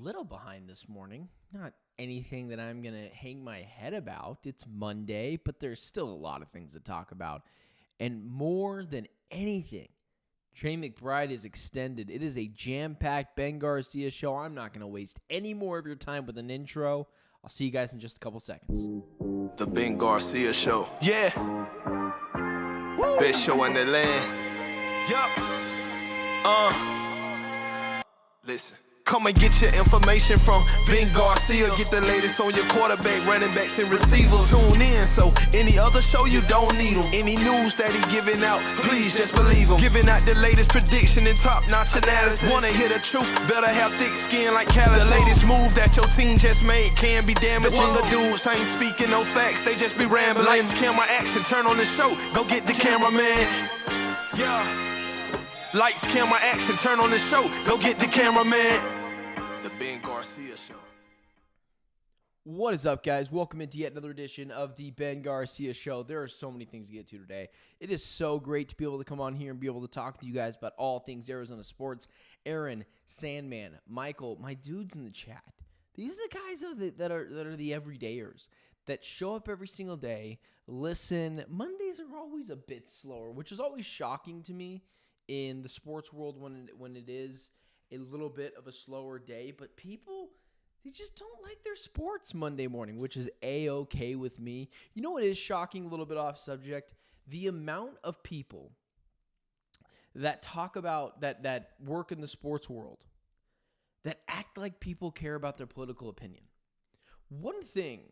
little behind this morning. Not anything that I'm going to hang my head about. It's Monday, but there's still a lot of things to talk about. And more than anything, Trey Mcbride is extended. It is a jam-packed Ben Garcia show. I'm not going to waste any more of your time with an intro. I'll see you guys in just a couple seconds. The Ben Garcia Show. Yeah. Woo. Best show in the land. Yup. Listen. Come and get your information from Ben Garcia. Get the latest on your quarterback, running backs, and receivers. Tune in, so any other show you don't need them. Any news that he giving out, please just believe him. Giving out the latest prediction and top-notch analysis. Wanna hear the truth, better have thick skin like calluses. The latest move that your team just made can be damaging. The dudes ain't speaking no facts, they just be rambling. Lights, camera, action, turn on the show, go get the cameraman. Yeah. Lights, camera, action, turn on the show, go get the cameraman. The Ben Garcia Show. What is up, guys? Welcome into yet another edition of the Ben Garcia Show. There are so many things to get to today. It is so great to be able to come on here and be able to talk to you guys about all things Arizona sports. Aaron, Sandman, Michael, my dudes in the chat. These are the guys that are the everydayers that show up every single day, listen. Mondays are always a bit slower, which is always shocking to me in the sports world when it is a little bit of a slower day, but people, they just don't like their sports Monday morning, which is A-okay with me. You know what is shocking, a little bit off subject? The amount of people that talk about, that work in the sports world, that act like people care about their political opinion. One thing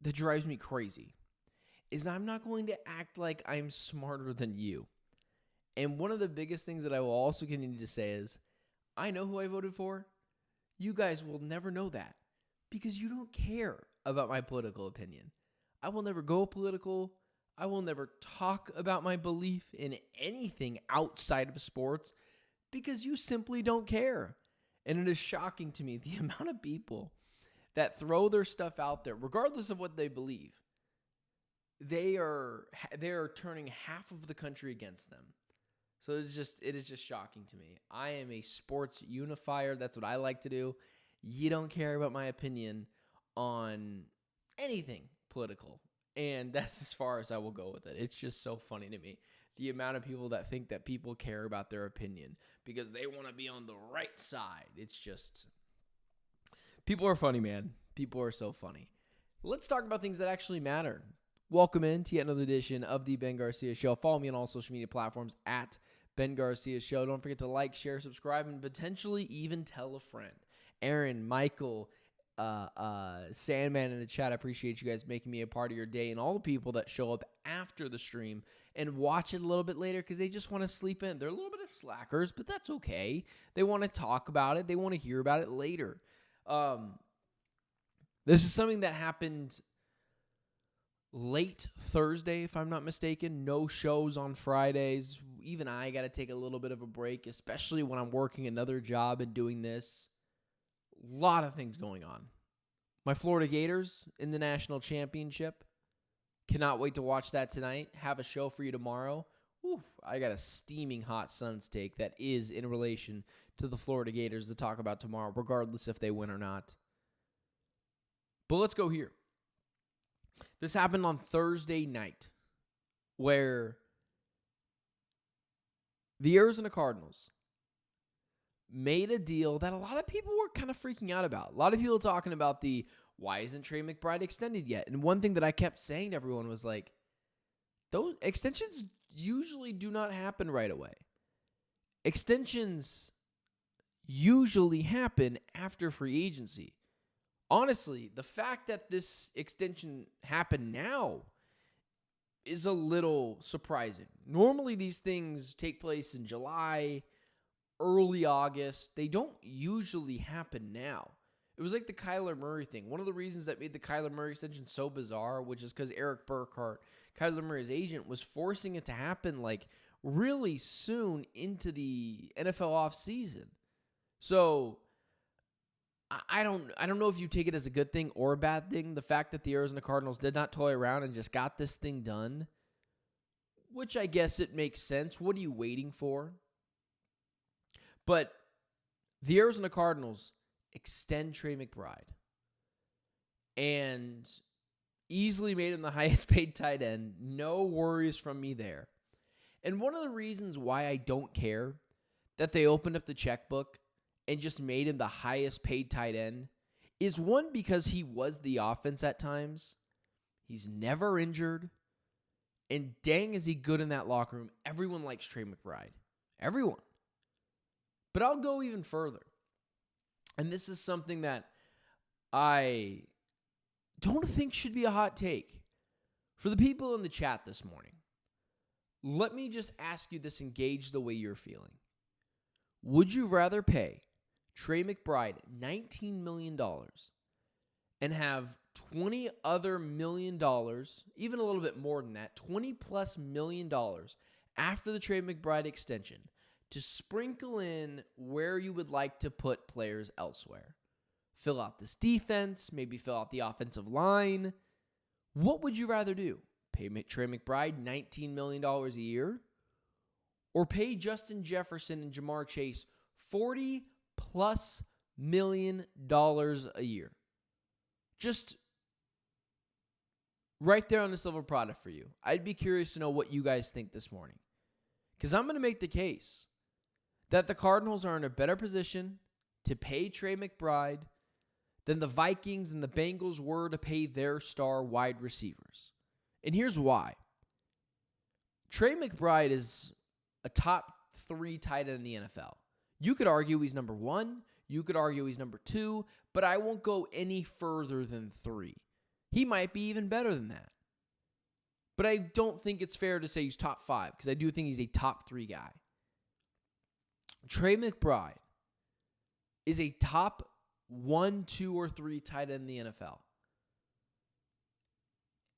that drives me crazy is I'm not going to act like I'm smarter than you. And one of the biggest things that I will also continue to say is, I know who I voted for. You guys will never know that because you don't care about my political opinion. I will never go political. I will never talk about my belief in anything outside of sports because you simply don't care. And it is shocking to me the amount of people that throw their stuff out there, regardless of what they believe. They are turning half of the country against them. So it is just shocking to me. I am a sports unifier. That's what I like to do. You don't care about my opinion on anything political. And that's as far as I will go with it. It's just so funny to me. The amount of people that think that people care about their opinion because they want to be on the right side. It's just, people are funny, man. People are so funny. Let's talk about things that actually matter. Welcome in to yet another edition of the Ben Garcia Show. Follow me on all social media platforms at Ben Garcia Show. Don't forget to like, share, subscribe, and potentially even tell a friend. Aaron, Michael, Sandman in the chat, I appreciate you guys making me a part of your day, and all the people that show up after the stream and watch it a little bit later because they just want to sleep in. They're a little bit of slackers, but that's okay. They want to talk about it. They want to hear about it later. This is something that happened late Thursday, if I'm not mistaken. No shows on Fridays. Even I got to take a little bit of a break, especially when I'm working another job and doing this. A lot of things going on. My Florida Gators in the national championship. Cannot wait to watch that tonight. Have a show for you tomorrow. Whew, I got a steaming hot Suns take that is in relation to the Florida Gators to talk about tomorrow, regardless if they win or not. But let's go here. This happened on Thursday night where the Arizona Cardinals made a deal that a lot of people were kind of freaking out about. A lot of people talking about why isn't Trey Mcbride extended yet? And one thing that I kept saying to everyone was like, those extensions usually do not happen right away. Extensions usually happen after free agency. Honestly, the fact that this extension happened now is a little surprising. Normally, these things take place in July, early August. They don't usually happen now. It was like the Kyler Murray thing. One of the reasons that made the Kyler Murray extension so bizarre, which is because Eric Burkhart, Kyler Murray's agent, was forcing it to happen like really soon into the NFL offseason. So I don't know if you take it as a good thing or a bad thing. The fact that the Arizona Cardinals did not toy around and just got this thing done, which I guess it makes sense. What are you waiting for? But the Arizona Cardinals extend Trey McBride, and easily made him the highest paid tight end. No worries from me there. And one of the reasons why I don't care that they opened up the checkbook and just made him the highest paid tight end is, one, because he was the offense at times. He's never injured. And dang, is he good in that locker room. Everyone likes Trey McBride. Everyone. But I'll go even further. And this is something that I don't think should be a hot take. For the people in the chat this morning, let me just ask you this and gauge the way you're feeling. Would you rather pay Trey McBride $19 million and have $20 other million, even a little bit more than that, $20+ million after the Trey McBride extension to sprinkle in where you would like to put players elsewhere? Fill out this defense, maybe fill out the offensive line. What would you rather do? Pay Trey McBride $19 million a year? Or pay Justin Jefferson and Jamar Chase $40+ million a year? Just right there on the silver product for you. I'd be curious to know what you guys think this morning. Because I'm going to make the case that the Cardinals are in a better position to pay Trey McBride than the Vikings and the Bengals were to pay their star wide receivers. And here's why. Trey McBride is a top 3 tight end in the NFL. You could argue he's number 1. You could argue he's number 2. But I won't go any further than 3. He might be even better than that. But I don't think it's fair to say he's top 5, because I do think he's a top 3 guy. Trey McBride is a top 1, 2, or 3 tight end in the NFL.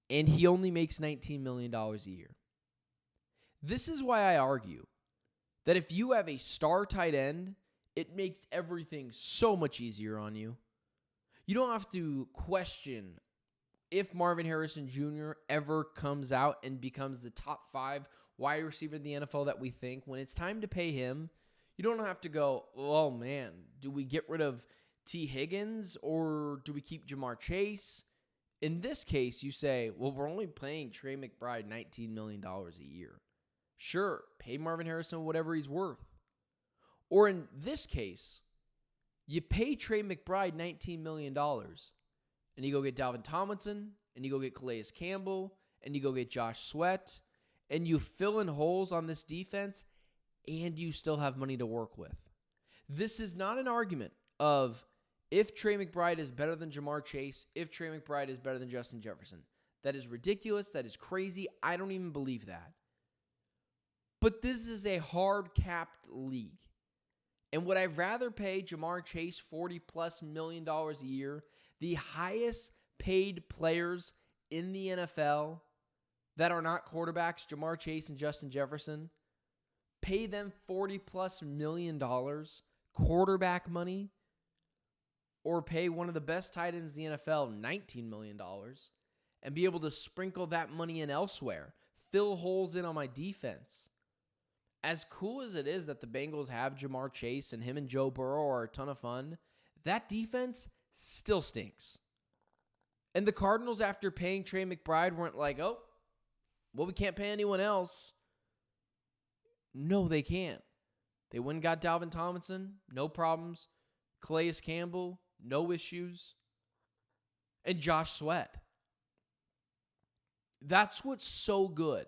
And he only makes $19 million a year. This is why I argue that if you have a star tight end, it makes everything so much easier on you. You don't have to question if Marvin Harrison Jr. ever comes out and becomes the top 5 wide receiver in the NFL that we think. When it's time to pay him, you don't have to go, oh man, do we get rid of T. Higgins or do we keep Jamar Chase? In this case, you say, well, we're only paying Trey McBride $19 million a year. Sure, pay Marvin Harrison whatever he's worth. Or in this case, you pay Trey McBride $19 million and you go get Dalvin Tomlinson and you go get Calais Campbell and you go get Josh Sweat and you fill in holes on this defense and you still have money to work with. This is not an argument of if Trey McBride is better than Jamar Chase, if Trey McBride is better than Justin Jefferson. That is ridiculous. That is crazy. I don't even believe that. But this is a hard-capped league. And would I rather pay Jamar Chase $40+ million a year, the highest paid players in the NFL that are not quarterbacks, Jamar Chase and Justin Jefferson, pay them $40+ million quarterback money, or pay one of the best tight ends in the NFL $19 million and be able to sprinkle that money in elsewhere, fill holes in on my defense? As cool as it is that the Bengals have Jamar Chase and him and Joe Burrow are a ton of fun, that defense still stinks. And the Cardinals, after paying Trey McBride, weren't like, oh, well, we can't pay anyone else. No, they can't. They went and got Dalvin Tomlinson, no problems. Calais Campbell, no issues. And Josh Sweat. That's what's so good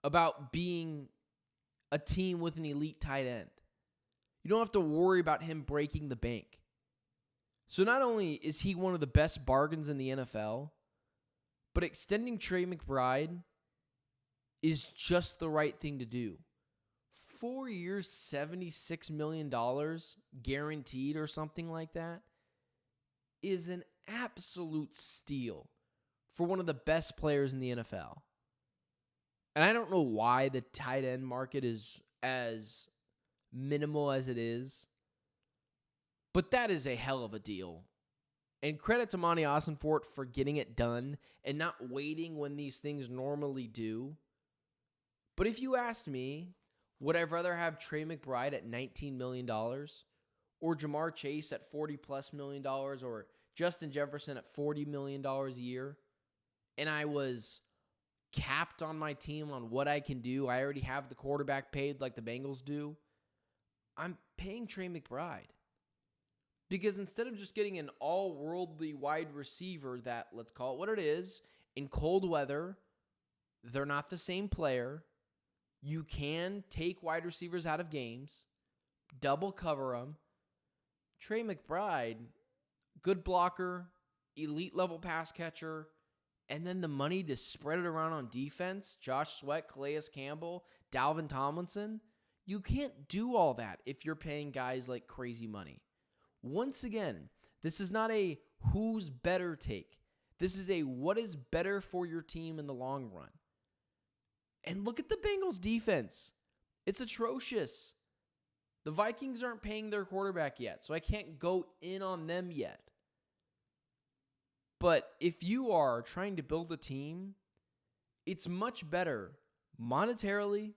about being a team with an elite tight end. You don't have to worry about him breaking the bank. So not only is he one of the best bargains in the NFL, but extending Trey McBride is just the right thing to do. 4 years, $76 million guaranteed or something like that is an absolute steal for one of the best players in the NFL. And I don't know why the tight end market is as minimal as it is, but that is a hell of a deal. And credit to Monty Ossenfort for getting it done and not waiting when these things normally do. But if you asked me, would I rather have Trey McBride at $19 million or Jamar Chase at $40+ million, or Justin Jefferson at $40 million a year, and I was capped on my team on what I can do, I already have the quarterback paid like the Bengals do, I'm paying Trey McBride. Because instead of just getting an all-worldly wide receiver that, let's call it what it is, in cold weather, they're not the same player. You can take wide receivers out of games, double cover them. Trey McBride, good blocker, elite level pass catcher, and then the money to spread it around on defense, Josh Sweat, Calais Campbell, Dalvin Tomlinson. You can't do all that if you're paying guys like crazy money. Once again, this is not a who's better take. This is a what is better for your team in the long run. And look at the Bengals defense. It's atrocious. The Vikings aren't paying their quarterback yet, so I can't go in on them yet. But if you are trying to build a team, it's much better monetarily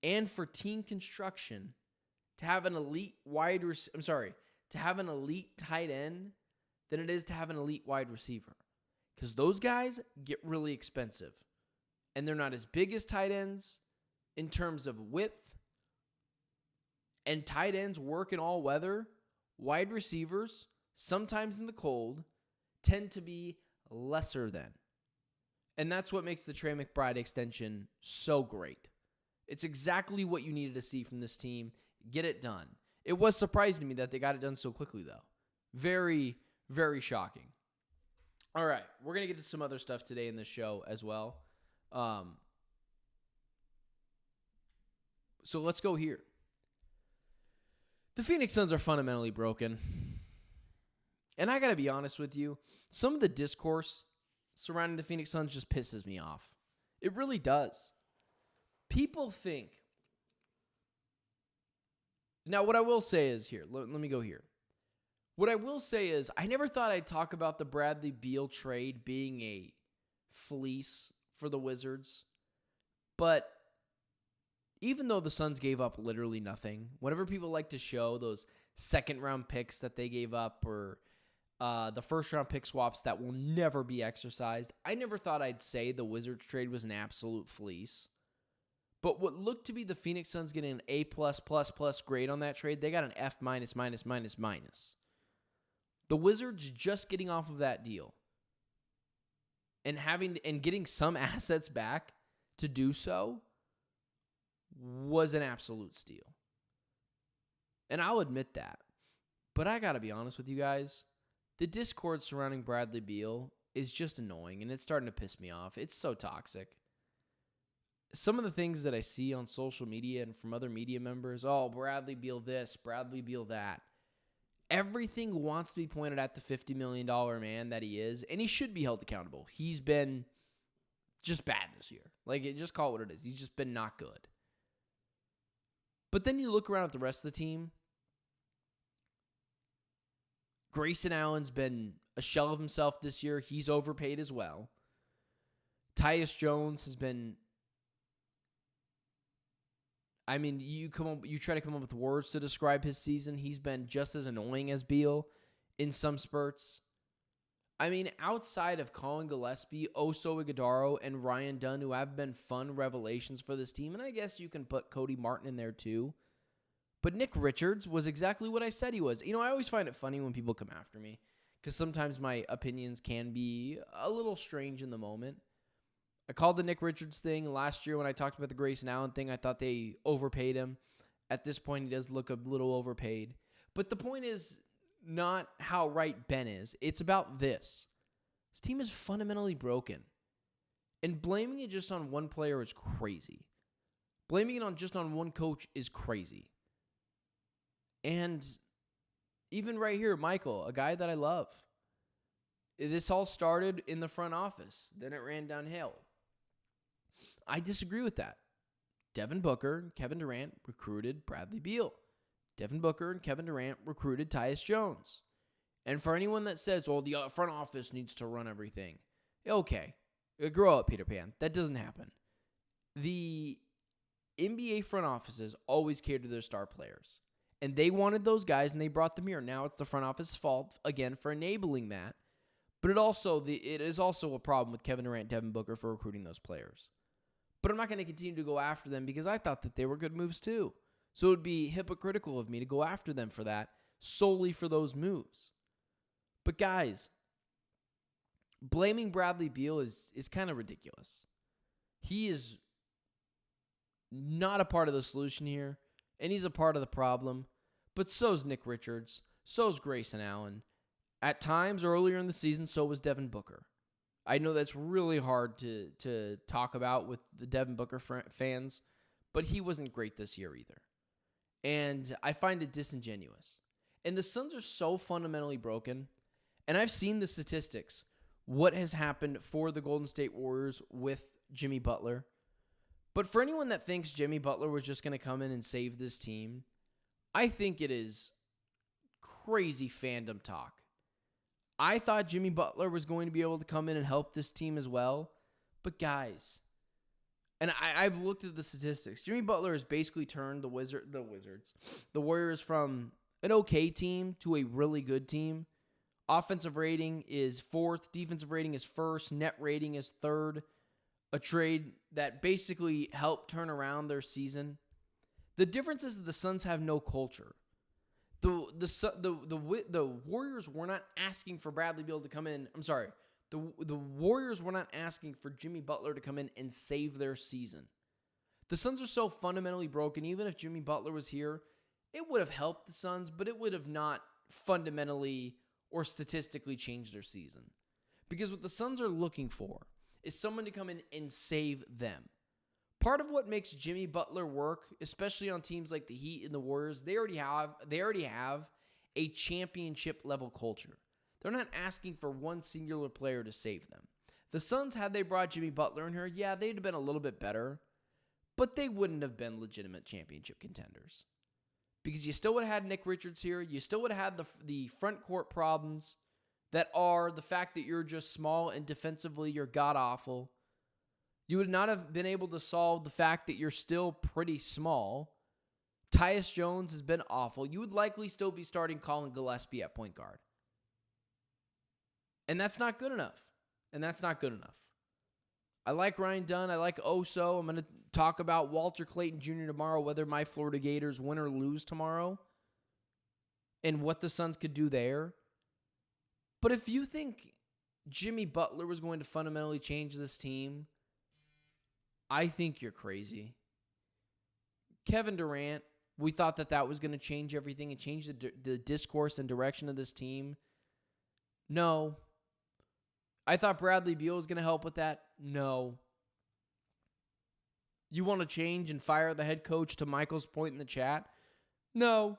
and for team construction to have an elite to have an elite tight end than it is to have an elite wide receiver. Because those guys get really expensive. And they're not as big as tight ends in terms of width. And tight ends work in all weather. Wide receivers, sometimes in the cold, tend to be lesser than. And that's what makes the Trey McBride extension so great. It's exactly what you needed to see from this team. Get it done. It was surprising to me that they got it done so quickly, though. Very, very shocking. All right, we're going to get to some other stuff today in this show as well. So let's go here. The Phoenix Suns are fundamentally broken. And I got to be honest with you, some of the discourse surrounding the Phoenix Suns just pisses me off. It really does. People think. Now, what I will say is here. Let me go here. What I will say is I never thought I'd talk about the Bradley Beal trade being a fleece for the Wizards. But even though the Suns gave up literally nothing, whenever people like to show those second-round picks that they gave up or the first-round pick swaps that will never be exercised, I never thought I'd say the Wizards trade was an absolute fleece. But what looked to be the Phoenix Suns getting an A+++ grade on that trade, they got an F-. The Wizards just getting off of that deal and getting some assets back to do so was an absolute steal. And I'll admit that. But I got to be honest with you guys. The discord surrounding Bradley Beal is just annoying, and it's starting to piss me off. It's so toxic. Some of the things that I see on social media and from other media members, Bradley Beal this, Bradley Beal that. Everything wants to be pointed at the $50 million man that he is, and he should be held accountable. He's been just bad this year. Just call it what it is. He's just been not good. But then you look around at the rest of the team. Grayson Allen's been a shell of himself this year. He's overpaid as well. Tyus Jones has been... you try to come up with words to describe his season. He's been just as annoying as Beal in some spurts. Outside of Colin Gillespie, Oso Ighodaro, and Ryan Dunn, who have been fun revelations for this team, and I guess you can put Cody Martin in there too. But Nick Richards was exactly what I said he was. I always find it funny when people come after me because sometimes my opinions can be a little strange in the moment. I called the Nick Richards thing last year when I talked about the Grayson Allen thing. I thought they overpaid him. At this point, he does look a little overpaid. But the point is not how right Ben is. It's about this. This team is fundamentally broken. And blaming it just on one player is crazy. Blaming it just on one coach is crazy. And even right here, Michael, a guy that I love. This all started in the front office. Then it ran downhill. I disagree with that. Devin Booker and Kevin Durant recruited Bradley Beal. Devin Booker and Kevin Durant recruited Tyus Jones. And for anyone that says, the front office needs to run everything. Okay, grow up, Peter Pan. That doesn't happen. The NBA front offices always cater to their star players. And they wanted those guys, and they brought them here. Now it's the front office's fault, again, for enabling that. But it is also a problem with Kevin Durant, Devin Booker for recruiting those players. But I'm not going to continue to go after them because I thought that they were good moves too. So it would be hypocritical of me to go after them for that, solely for those moves. But guys, blaming Bradley Beal is kind of ridiculous. He is not a part of the solution here, and he's a part of the problem. But so's Nick Richards, so's Grayson Allen. At times earlier in the season, so was Devin Booker. I know that's really hard to talk about with the Devin Booker fans, but he wasn't great this year either. And I find it disingenuous. And the Suns are so fundamentally broken, and I've seen the statistics, what has happened for the Golden State Warriors with Jimmy Butler. But for anyone that thinks Jimmy Butler was just going to come in and save this team, I think it is crazy fandom talk. I thought Jimmy Butler was going to be able to come in and help this team as well. But guys, and I've looked at the statistics. Jimmy Butler has basically turned the Warriors from an okay team to a really good team. Offensive rating is 4th. Defensive rating is 1st. Net rating is 3rd. A trade that basically helped turn around their season. The difference is the Suns have no culture. The Warriors were not asking for Bradley Beal to come in. I'm sorry. The Warriors were not asking for Jimmy Butler to come in and save their season. The Suns are so fundamentally broken. Even if Jimmy Butler was here, it would have helped the Suns, but it would have not fundamentally or statistically changed their season. Because what the Suns are looking for is someone to come in and save them. Part of what makes Jimmy Butler work, especially on teams like the Heat and the Warriors, they already have a championship level culture. They're not asking for one singular player to save them. The Suns, had they brought Jimmy Butler in here, yeah, they'd have been a little bit better, but they wouldn't have been legitimate championship contenders. Because you still would have had Nick Richards here. You still would have had the front court problems that are the fact that you're just small and defensively you're god-awful. You would not have been able to solve the fact that you're still pretty small. Tyus Jones has been awful. You would likely still be starting Colin Gillespie at point guard. And that's not good enough. I like Ryan Dunn. I like Oso. I'm going to talk about Walter Clayton Jr. tomorrow, whether my Florida Gators win or lose tomorrow, and what the Suns could do there. But if you think Jimmy Butler was going to fundamentally change this team, I think you're crazy. Kevin Durant, we thought that was going to change everything and change the discourse and direction of this team. No. I thought Bradley Beal was going to help with that. No. You want to change and fire the head coach, to Michael's point in the chat? No.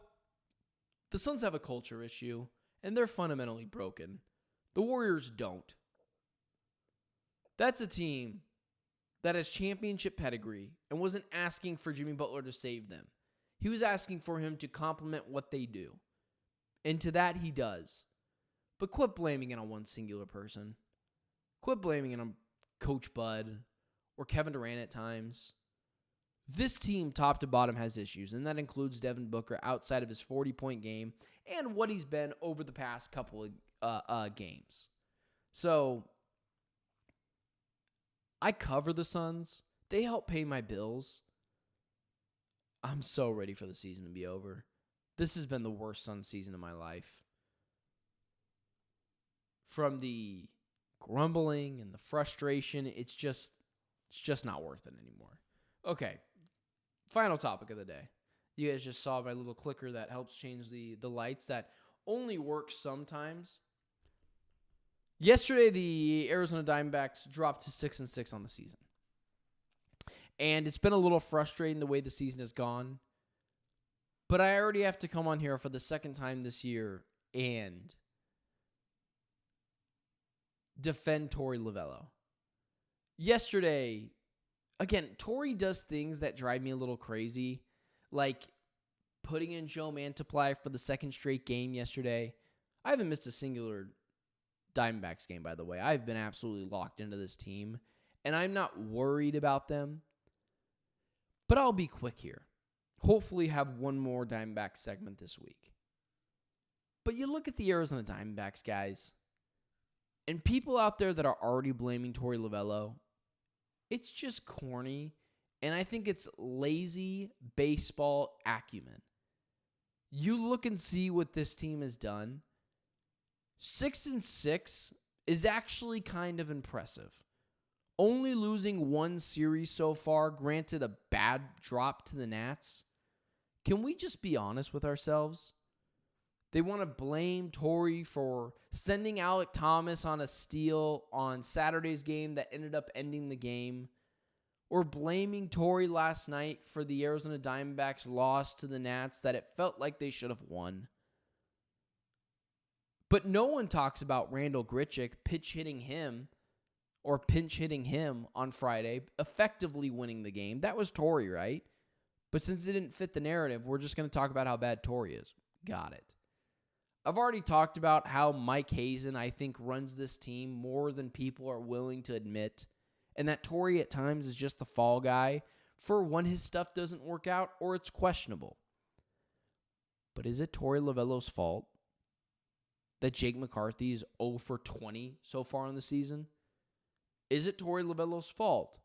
The Suns have a culture issue, and they're fundamentally broken. The Warriors don't. That's a team that has championship pedigree and wasn't asking for Jimmy Butler to save them. He was asking for him to complement what they do. And to that, he does. But quit blaming it on one singular person. Quit blaming it on Coach Bud or Kevin Durant at times. This team, top to bottom, has issues, and that includes Devin Booker outside of his 40-point game and what he's been over the past couple of games. So, I cover the Suns. They help pay my bills. I'm so ready for the season to be over. This has been the worst Suns season of my life. From the grumbling and the frustration, it's just not worth it anymore. Okay, final topic of the day. You guys just saw my little clicker that helps change the lights that only works sometimes. Yesterday, the Arizona Diamondbacks dropped to 6-6 on the season. And it's been a little frustrating the way the season has gone. But I already have to come on here for the second time this year and defend Torey Lovello. Yesterday, again, Torey does things that drive me a little crazy, like putting in Joe Mantiply for the second straight game yesterday. I haven't missed a singular Diamondbacks game, by the way. I've been absolutely locked into this team, and I'm not worried about them. But I'll be quick here. hopefully have one more Diamondbacks segment this week. But you look at the Arizona Diamondbacks, guys, and people out there that are already blaming Torey Lovullo, it's just corny, and I think it's lazy baseball acumen. You look and see what this team has done. 6-6 is actually kind of impressive. Only losing one series so far, granted a bad drop to the Nats. Can we just be honest with ourselves? They want to blame Torey for sending Alek Thomas on a steal on Saturday's game that ended up ending the game. Or blaming Torey last night for the Arizona Diamondbacks' loss to the Nats that it felt like they should have won. But no one talks about Randall Grichuk pinch hitting him on Friday, effectively winning the game. That was Torey, right? But since it didn't fit the narrative, we're just going to talk about how bad Torey is. Got it. I've already talked about how Mike Hazen, I think, runs this team more than people are willing to admit, and that Torey at times is just the fall guy for when his stuff doesn't work out or it's questionable. But is it Torey Lovullo's fault that Jake McCarthy is 0 for 20 so far in the season? Is it Torey Lovullo's fault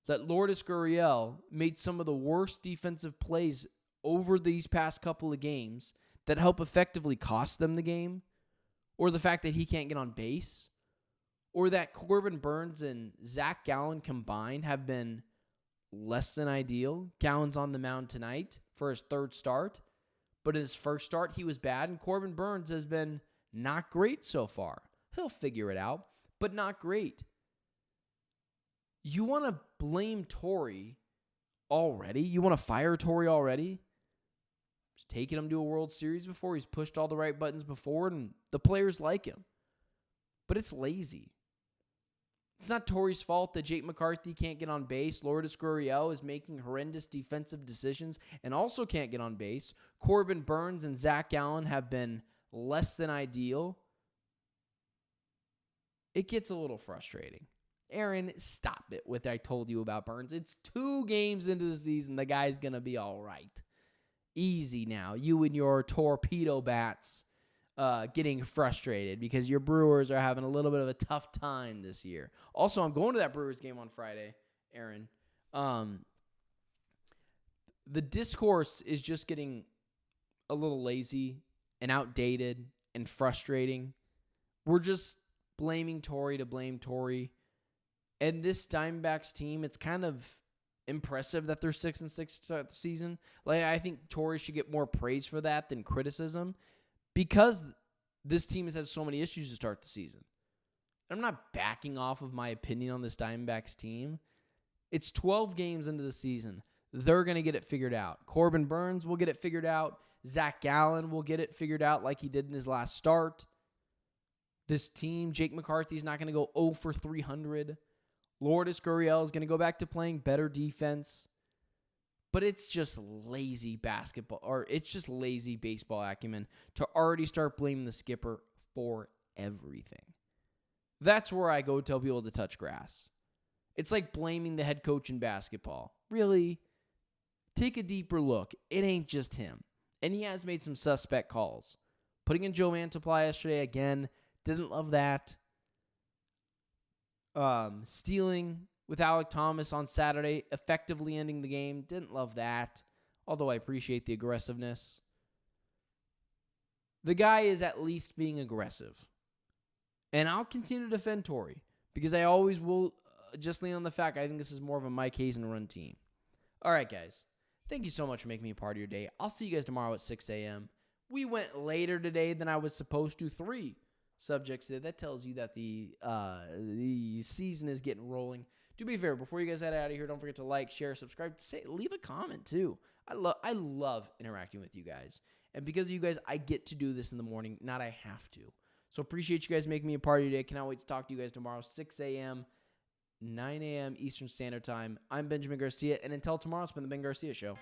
that Lourdes Gurriel made some of the worst defensive plays over these past couple of games that help effectively cost them the game? Or the fact that he can't get on base? Or that Corbin Burnes and Zach Gallen combined have been less than ideal? Gallen's on the mound tonight for his third start, but his first start he was bad, and Corbin Burnes has been not great so far. He'll figure it out, but not great. You want to blame Torey already? You want to fire Torey already? He's taking him to a World Series before. He's pushed all the right buttons before, and the players like him. But it's lazy. It's not Torey's fault that Jake McCarthy can't get on base. Lourdes Gurriel is making horrendous defensive decisions and also can't get on base. Corbin Burnes and Zach Gallen have been less than ideal. It gets a little frustrating. Aaron, stop it with I told you about Burnes. It's 2 games into the season. The guy's going to be all right. Easy now. You and your torpedo bats getting frustrated because your Brewers are having a little bit of a tough time this year. Also, I'm going to that Brewers game on Friday, Aaron. The discourse is just getting a little lazy and outdated and frustrating. We're just blaming Torey to blame Torey. And this Diamondbacks team, it's kind of impressive that they're 6-6 to start the season. Like, I think Torey should get more praise for that than criticism because this team has had so many issues to start the season. I'm not backing off of my opinion on this Diamondbacks team. It's 12 games into the season. They're going to get it figured out. Corbin Burnes will get it figured out. Zach Gallen will get it figured out like he did in his last start. This team, Jake McCarthy's not going to go 0 for 300. Lourdes Gurriel is going to go back to playing better defense. But it's just lazy basketball, or it's just lazy baseball acumen to already start blaming the skipper for everything. That's where I go tell people to touch grass. It's like blaming the head coach in basketball. Really? Take a deeper look. It ain't just him. And he has made some suspect calls. Putting in Joe Mantiply yesterday, again, didn't love that. Stealing with Alek Thomas on Saturday, effectively ending the game, didn't love that. Although I appreciate the aggressiveness. The guy is at least being aggressive. And I'll continue to defend Torey because I always will just lean on the fact I think this is more of a Mike Hazen run team. All right, guys. Thank you so much for making me a part of your day. I'll see you guys tomorrow at 6 a.m. We went later today than I was supposed to. 3 subjects today. That tells you that the season is getting rolling. Do me a favor, before you guys head out of here, don't forget to like, share, subscribe, leave a comment too. I love interacting with you guys. And because of you guys, I get to do this in the morning, not I have to. So appreciate you guys making me a part of your day. Cannot wait to talk to you guys tomorrow, 6 a.m., 9 a.m. Eastern Standard Time. I'm Benjamin Garcia, and until tomorrow, it's been the Ben Garcia Show.